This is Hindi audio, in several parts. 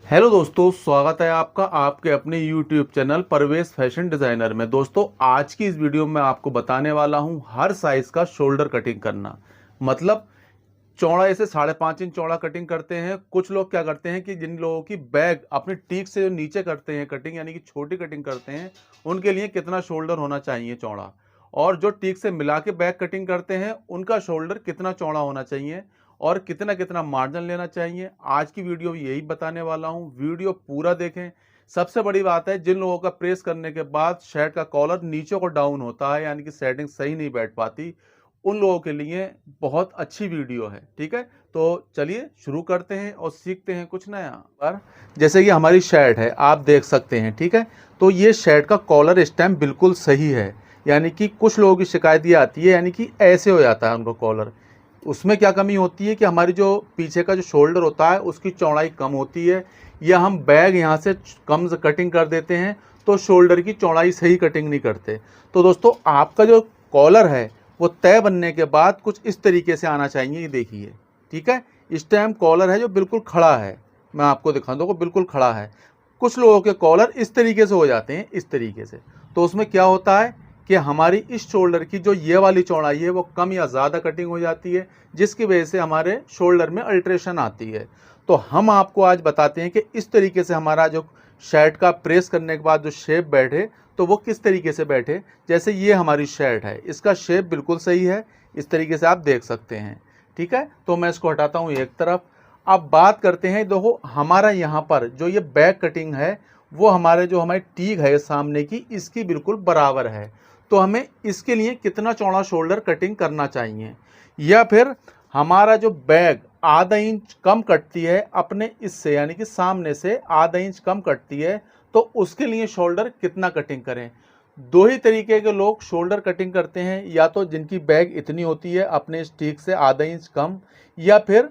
हेलो दोस्तों, स्वागत है आपका आपके अपने YouTube चैनल परवेश फैशन डिज़ाइनर में। दोस्तों, आज की इस वीडियो में आपको बताने वाला हूं हर साइज़ का शोल्डर कटिंग करना। मतलब चौड़ा ऐसे 5.5 इंच चौड़ा कटिंग करते हैं। कुछ लोग क्या करते हैं कि जिन लोगों की बैग अपने टीक से जो नीचे करते हैं कटिंग, यानी कि छोटी कटिंग करते हैं, उनके लिए कितना शोल्डर होना चाहिए चौड़ा, और जो टीक से मिला के बैग कटिंग करते हैं उनका शोल्डर कितना चौड़ा होना चाहिए और कितना कितना मार्जिन लेना चाहिए। आज की वीडियो में यही बताने वाला हूं, वीडियो पूरा देखें। सबसे बड़ी बात है, जिन लोगों का प्रेस करने के बाद शर्ट का कॉलर नीचे को डाउन होता है, यानी कि सेटिंग सही नहीं बैठ पाती, उन लोगों के लिए बहुत अच्छी वीडियो है। ठीक है, तो चलिए शुरू करते हैं और सीखते हैं कुछ नया। पर जैसे कि हमारी शर्ट है, आप देख सकते हैं। ठीक है, तो ये शर्ट का कॉलर स्टैम्प बिल्कुल सही है। यानी कि कुछ लोगों की शिकायत ये आती है, यानी कि ऐसे हो जाता है उनको कॉलर। उसमें क्या कमी होती है कि हमारी जो पीछे का जो शोल्डर होता है उसकी चौड़ाई कम होती है, या हम बैग यहाँ से कम से कटिंग कर देते हैं तो शोल्डर की चौड़ाई सही कटिंग नहीं करते। तो दोस्तों, आपका जो कॉलर है वो तय बनने के बाद कुछ इस तरीके से आना चाहिए। ये देखिए, ठीक है, इस टाइम कॉलर है जो बिल्कुल खड़ा है। मैं आपको दिखा दूँ, बिल्कुल खड़ा है। कुछ लोगों के कॉलर इस तरीके से हो जाते हैं, इस तरीके से। तो उसमें क्या होता है कि हमारी इस शोल्डर की जो ये वाली चौड़ाई है वो कम या ज़्यादा कटिंग हो जाती है, जिसकी वजह से हमारे शोल्डर में अल्ट्रेशन आती है। तो हम आपको आज बताते हैं कि इस तरीके से हमारा जो शर्ट का प्रेस करने के बाद जो शेप बैठे, तो वो किस तरीके से बैठे। जैसे ये हमारी शर्ट है, इसका शेप बिल्कुल सही है, इस तरीके से आप देख सकते हैं। ठीक है, तो मैं इसको हटाता हूँ एक तरफ। अब बात करते हैं, देखो हमारा यहाँ पर जो ये बैक कटिंग है वो हमारे जो हमारी टीक है सामने की, इसकी बिल्कुल बराबर है। तो हमें इसके लिए कितना चौड़ा शोल्डर कटिंग करना चाहिए, या फिर हमारा जो बैग आधा इंच कम कटती है अपने इससे, यानी कि सामने से आधा इंच कम कटती है, तो उसके लिए शोल्डर कितना कटिंग करें। दो ही तरीके के लोग शोल्डर कटिंग करते हैं, या तो जिनकी बैग इतनी होती है अपने स्टिक से आधा इंच कम, या फिर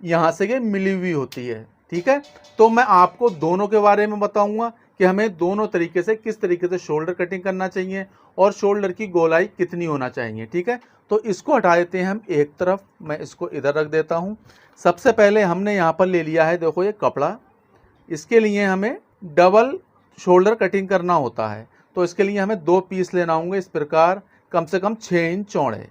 यहाँ से ये मिली हुई होती है। ठीक है, तो मैं आपको दोनों के बारे में बताऊंगा कि हमें दोनों तरीके से किस तरीके से शोल्डर कटिंग करना चाहिए और शोल्डर की गोलाई कितनी होना चाहिए। ठीक है, तो इसको हटा देते हैं हम एक तरफ, मैं इसको इधर रख देता हूँ। सबसे पहले हमने यहाँ पर ले लिया है, देखो ये कपड़ा। इसके लिए हमें डबल शोल्डर कटिंग करना होता है, तो इसके लिए हमें 2 पीस लेना होंगे इस प्रकार, कम से कम 6 इंच चौड़े।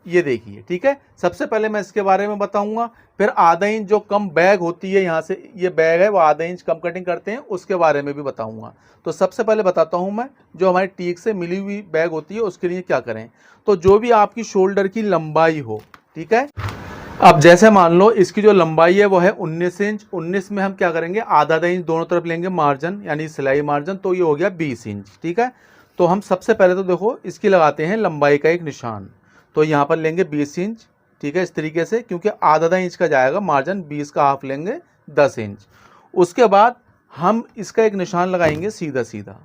ये देखिए, ठीक है, सबसे पहले मैं इसके बारे में बताऊंगा, फिर आधा इंच जो कम बैग होती है, यहाँ से ये बैग है वो आधा इंच कम कटिंग करते हैं, उसके बारे में भी बताऊंगा। तो सबसे पहले बताता हूं मैं, जो हमारी टीक से मिली हुई बैग होती है उसके लिए क्या करें। तो जो भी आपकी शोल्डर की लंबाई हो, ठीक है, अब जैसे मान लो इसकी जो लंबाई है वो है 19 इंच। 19 में हम क्या करेंगे, आधा आधा इंच दोनों तरफ लेंगे मार्जिन, यानी सिलाई मार्जिन, तो ये हो गया 20 इंच। ठीक है, तो हम सबसे पहले तो देखो इसकी लगाते हैं लंबाई का एक निशान। तो यहाँ पर लेंगे 20 इंच। ठीक है, इस तरीके से, क्योंकि आधा आधा इंच का जाएगा मार्जिन, 20 का हाफ लेंगे 10 इंच। उसके बाद हम इसका एक निशान लगाएंगे सीधा सीधा,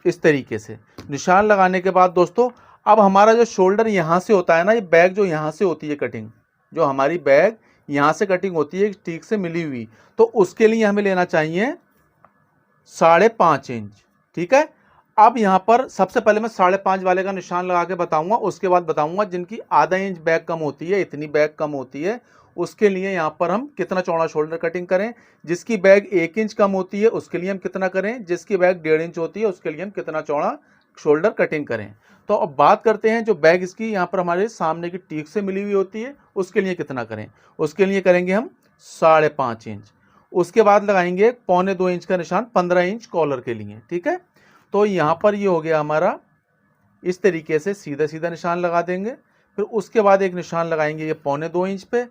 इस तरीके से। निशान लगाने के बाद दोस्तों, अब हमारा जो शोल्डर यहाँ से होता है ना, ये बैग जो यहाँ से होती है कटिंग, जो हमारी बैग यहाँ से कटिंग होती है ठीक से मिली हुई, तो उसके लिए हमें लेना चाहिए 5.5 इंच। ठीक है, अब यहाँ पर सबसे पहले मैं 5.5 वाले का निशान लगा के बताऊंगा, उसके बाद बताऊंगा जिनकी आधा इंच बैग कम होती है, इतनी बैग कम होती है, उसके लिए यहाँ पर हम कितना चौड़ा शोल्डर कटिंग करें। जिसकी बैग 1 इंच कम होती है उसके लिए हम कितना करें, जिसकी बैग 1.5 इंच होती है उसके लिए हम कितना चौड़ा शोल्डर कटिंग करें। तो अब बात करते हैं जो बैग इसकी यहाँ पर हमारे सामने की टीक से मिली हुई होती है उसके लिए कितना करें। उसके लिए करेंगे हम 5.5 इंच। उसके बाद लगाएंगे 1.25 इंच का निशान 15 इंच कॉलर के लिए। ठीक है, तो यहाँ पर ये हो गया हमारा, इस तरीके से सीधा सीधा निशान लगा देंगे। फिर उसके बाद एक निशान लगाएंगे ये 1.25 इंच पे।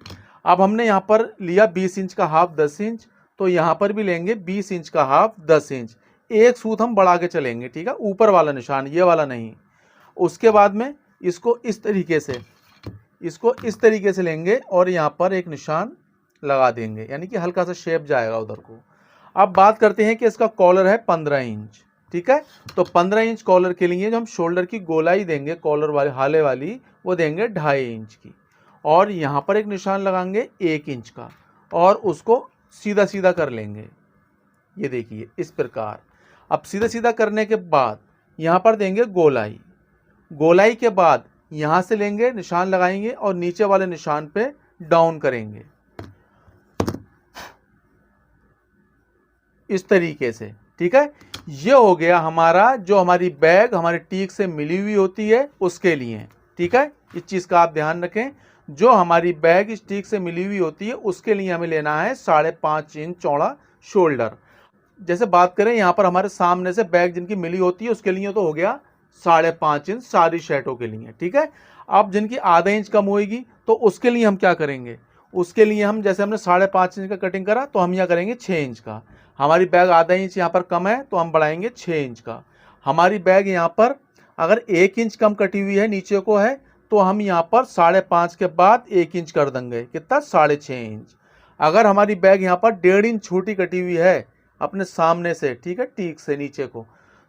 अब हमने यहाँ पर लिया 20 इंच का हाफ 10 इंच, तो यहाँ पर भी लेंगे 20 इंच का हाफ 10 इंच। एक सूत हम बढ़ा के चलेंगे, ठीक है, ऊपर वाला निशान, ये वाला नहीं। उसके बाद में इसको इस तरीके से लेंगे और यहाँ पर एक निशान लगा देंगे, यानी कि हल्का सा शेप जाएगा उधर को। अब बात करते हैं कि इसका कॉलर है 15 इंच। ठीक है, तो 15 इंच कॉलर के लिए जो हम शोल्डर की गोलाई देंगे, कॉलर वाली हाले वाली, वो देंगे 2.5 इंच की, और यहाँ पर एक निशान लगाएंगे 1 इंच का, और उसको सीधा सीधा कर लेंगे। ये देखिए इस प्रकार। अब सीधा सीधा करने के बाद यहाँ पर देंगे गोलाई। गोलाई के बाद यहाँ से लेंगे, निशान लगाएंगे और नीचे वाले निशान पे डाउन करेंगे। इस तरीके से, ठीक है। ये हो गया हमारा जो हमारी बैग हमारे टीक से मिली हुई होती है उसके लिए, ठीक है। इस चीज़ का आप ध्यान रखें, जो हमारी बैग इस टीक से मिली हुई होती है उसके लिए हमें लेना है 5.5 इंच चौड़ा शोल्डर। जैसे बात करें यहाँ पर हमारे सामने से बैग जिनकी मिली होती है उसके लिए तो हो गया 5.5 इंच सारी शर्टों के लिए, ठीक है। अब जिनकी आधा इंच कम होगी तो उसके लिए हम क्या करेंगे, उसके लिए हम जैसे हमने 5.5 इंच का कटिंग करा तो हम यहाँ करेंगे 6 इंच का। हमारी बैग आधा इंच यहाँ पर कम है तो हम बढ़ाएंगे 6 इंच का। हमारी बैग यहाँ पर अगर 1 इंच कम कटी हुई है नीचे को है तो हम यहाँ पर 5.5 के बाद 1 इंच कर देंगे, कितना 6.5 इंच। अगर हमारी बैग यहाँ पर 1.5 इंच छोटी कटी हुई है अपने सामने से, ठीक है, टीक से नीचे को,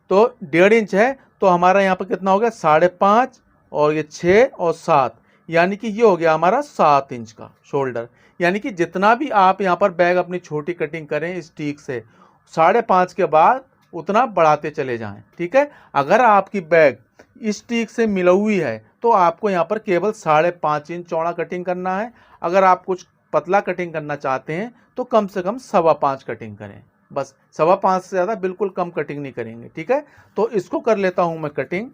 तो 1.5 इंच है तो हमारा यहाँ पर कितना हो गया 5.5 और ये 6 और 7, यानी कि ये हो गया हमारा 7 इंच का शोल्डर। यानी कि जितना भी आप यहाँ पर बैग अपनी छोटी कटिंग करें इस टीक से 5.5 के बाद उतना बढ़ाते चले जाएं, ठीक है। अगर आपकी बैग इस टीक से मिली हुई है तो आपको यहाँ पर केवल 5.5 इंच चौड़ा कटिंग करना है। अगर आप कुछ पतला कटिंग करना चाहते हैं तो कम से कम 5.25 कटिंग करें, बस 5.25 से ज़्यादा बिल्कुल कम कटिंग नहीं करेंगे, ठीक है। तो इसको कर लेता हूं मैं कटिंग।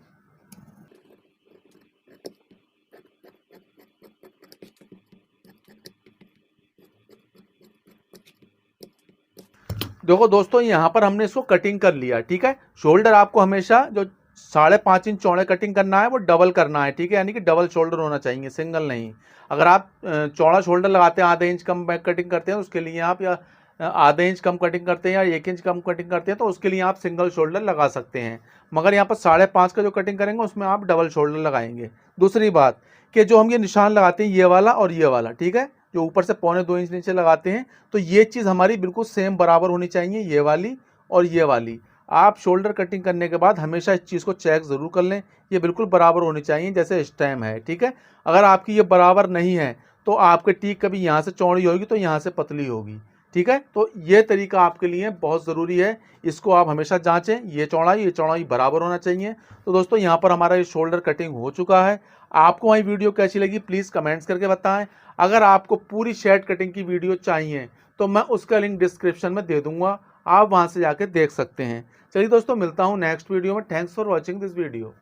देखो दोस्तों यहाँ पर हमने इसको कटिंग कर लिया, ठीक है। शोल्डर आपको हमेशा जो 5.5 इंच चौड़े कटिंग करना है वो डबल करना है, ठीक है, यानी कि डबल शोल्डर होना चाहिए, सिंगल नहीं। अगर आप चौड़ा शोल्डर लगाते हैं, आधे इंच कम बैक कटिंग करते हैं उसके लिए आप, या आधे इंच कम कटिंग करते हैं या 1 इंच कम कटिंग करते हैं तो उसके लिए आप सिंगल शोल्डर लगा सकते हैं। मगर यहाँ पर 5.5 का जो कटिंग करेंगे उसमें आप डबल शोल्डर लगाएंगे। दूसरी बात कि जो हम ये निशान लगाते हैं ये वाला और ये वाला, ठीक है, जो ऊपर से 1.25 इंच नीचे लगाते हैं, तो ये चीज़ हमारी बिल्कुल सेम बराबर होनी चाहिए, ये वाली और ये वाली। आप शोल्डर कटिंग करने के बाद हमेशा इस चीज़ को चेक ज़रूर कर लें, ये बिल्कुल बराबर होनी चाहिए जैसे स्टेम है, ठीक है। अगर आपकी ये बराबर नहीं है तो आपके टीक कभी यहाँ से चौड़ी होगी तो यहाँ से पतली होगी, ठीक है। तो ये तरीका आपके लिए बहुत ज़रूरी है, इसको आप हमेशा जांचें, ये चौड़ाई बराबर होना चाहिए। तो दोस्तों यहाँ पर हमारा ये शोल्डर कटिंग हो चुका है। आपको हमारी वीडियो कैसी लगी प्लीज़ कमेंट्स करके बताएं। अगर आपको पूरी शर्ट कटिंग की वीडियो चाहिए तो मैं उसका लिंक डिस्क्रिप्शन में दे दूंगा, आप वहां से जाके देख सकते हैं। चलिए दोस्तों मिलता हूं नेक्स्ट वीडियो में। Thanks for watching this video.